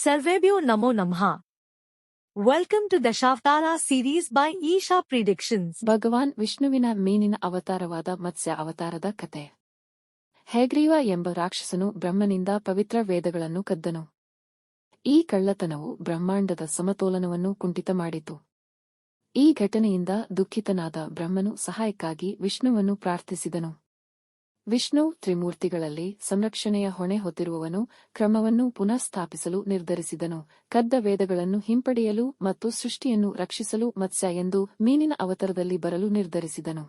Sarvebhyo Namo Namah. Welcome to Dashavtara series by Isha Predictions. ಭಗವಾನ್ ವಿಷ್ಣುವಿನ ಮೀನಿನ ಅವತಾರವಾದ ಮತ್ಸ್ಯ ಅವತಾರದ ಕತೆ. ಹೇಗ್ರೀವ ಎಂಬ ರಾಕ್ಷಸನು ಬ್ರಹ್ಮನಿಂದ ಪವಿತ್ರ ವೇದಗಳನ್ನು ಕದ್ದನು. ಈ ಕಳ್ಳತನವು ಬ್ರಹ್ಮಾಂಡದ ಸಮತೋಲನವನ್ನು ಕುಂಠಿತ ಮಾಡಿತು. ಈ ಘಟನೆಯಿಂದ ದುಃಖಿತನಾದ ಬ್ರಹ್ಮನು ಸಹಾಯಕ್ಕಾಗಿ ವಿಷ್ಣುವನ್ನು ಪ್ರಾರ್ಥಿಸಿದನು. ವಿಷ್ಣು ತ್ರಿಮೂರ್ತಿಗಳಲ್ಲಿ ಸಂರಕ್ಷಣೆಯ ಹೊಣೆ ಹೊತ್ತಿರುವವನು ಕ್ರಮವನ್ನು ಪುನಃ ಸ್ಥಾಪಿಸಲು ನಿರ್ಧರಿಸಿದನು. ಕದ್ದ ವೇದಗಳನ್ನು ಹಿಂಪಡೆಯಲು ಮತ್ತು ಸೃಷ್ಟಿಯನ್ನು ರಕ್ಷಿಸಲು ಮತ್ಸ್ಯ ಎಂದು ಮೀನಿನ ಅವತಾರದಲ್ಲಿ ಬರಲು ನಿರ್ಧರಿಸಿದನು.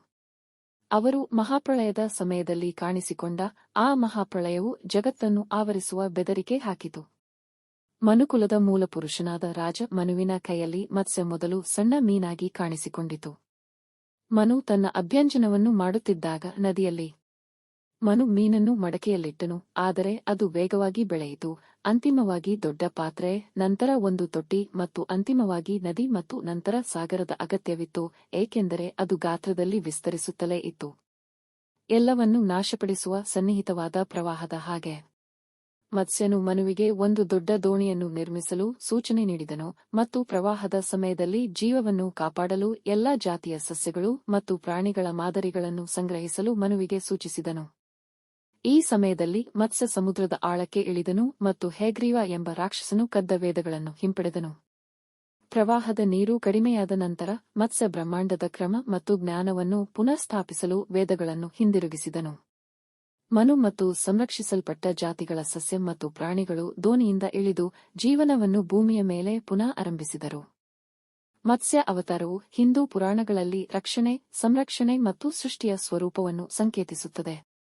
ಅವರು ಮಹಾಪ್ರಳಯದ ಸಮಯದಲ್ಲಿ ಕಾಣಿಸಿಕೊಂಡ ಆ ಮಹಾಪ್ರಳಯವು ಜಗತ್ತನ್ನು ಆವರಿಸುವ ಬೆದರಿಕೆ ಹಾಕಿತು. ಮನುಕುಲದ ಮೂಲಪುರುಷನಾದ ರಾಜ ಮನುವಿನ ಕೈಯಲ್ಲಿ ಮತ್ಸ್ಯ ಮೊದಲು ಸಣ್ಣ ಮೀನಾಗಿ ಕಾಣಿಸಿಕೊಂಡಿತು. ಮನು ತನ್ನ ಅಭ್ಯಂಜನವನ್ನು ಮಾಡುತ್ತಿದ್ದಾಗ ನದಿಯಲ್ಲಿ ಮನು ಮೀನನ್ನು ಮಡಕೆಯಲ್ಲಿಟ್ಟನು. ಆದರೆ ಅದು ವೇಗವಾಗಿ ಬೆಳೆಯಿತು. ಅಂತಿಮವಾಗಿ ದೊಡ್ಡ ಪಾತ್ರೆ, ನಂತರ ಒಂದು ತೊಟ್ಟಿ ಮತ್ತು ಅಂತಿಮವಾಗಿ ನದಿ ಮತ್ತು ನಂತರ ಸಾಗರದ ಅಗತ್ಯವಿತ್ತು, ಏಕೆಂದರೆ ಅದು ಗಾತ್ರದಲ್ಲಿ ವಿಸ್ತರಿಸುತ್ತಲೇ ಇತ್ತು. ಎಲ್ಲವನ್ನೂ ನಾಶಪಡಿಸುವ ಸನ್ನಿಹಿತವಾದ ಪ್ರವಾಹದ ಹಾಗೆ. ಮತ್ಸ್ಯನು ಮನುವಿಗೆ ಒಂದು ದೊಡ್ಡ ದೋಣಿಯನ್ನು ನಿರ್ಮಿಸಲು ಸೂಚನೆ ನೀಡಿದನು ಮತ್ತು ಪ್ರವಾಹದ ಸಮಯದಲ್ಲಿ ಜೀವವನ್ನು ಕಾಪಾಡಲು ಎಲ್ಲಾ ಜಾತಿಯ ಸಸ್ಯಗಳು ಮತ್ತು ಪ್ರಾಣಿಗಳ ಮಾದರಿಗಳನ್ನು ಸಂಗ್ರಹಿಸಲು ಮನುವಿಗೆ ಸೂಚಿಸಿದನು. ಈ ಸಮಯದಲ್ಲಿ ಮತ್ಸ್ಯ ಸಮುದ್ರದ ಆಳಕ್ಕೆ ಇಳಿದನು ಮತ್ತು ಹೇಗ್ರೀವ ಎಂಬ ರಾಕ್ಷಸನು ಕದ್ದ ವೇದಗಳನ್ನು ಹಿಂಪಡೆದನು. ಪ್ರವಾಹದ ನೀರು ಕಡಿಮೆಯಾದ ನಂತರ ಮತ್ಸ್ಯ ಬ್ರಹ್ಮಾಂಡದ ಕ್ರಮ ಮತ್ತು ಜ್ಞಾನವನ್ನು ಪುನಃ ಸ್ಥಾಪಿಸಲು ವೇದಗಳನ್ನು ಹಿಂದಿರುಗಿಸಿದನು. ಮನು ಮತ್ತು ಸಂರಕ್ಷಿಸಲ್ಪಟ್ಟ ಜಾತಿಗಳ ಸಸ್ಯ ಮತ್ತು ಪ್ರಾಣಿಗಳು ದೋಣಿಯಿಂದ ಇಳಿದು ಜೀವನವನ್ನು ಭೂಮಿಯ ಮೇಲೆ ಪುನಃ ಆರಂಭಿಸಿದರು. ಮತ್ಸ್ಯ ಅವತಾರವು ಹಿಂದೂ ಪುರಾಣಗಳಲ್ಲಿ ರಕ್ಷಣೆ, ಸಂರಕ್ಷಣೆ ಮತ್ತು ಸೃಷ್ಟಿಯ ಸ್ವರೂಪವನ್ನು ಸಂಕೇತಿಸುತ್ತದೆ.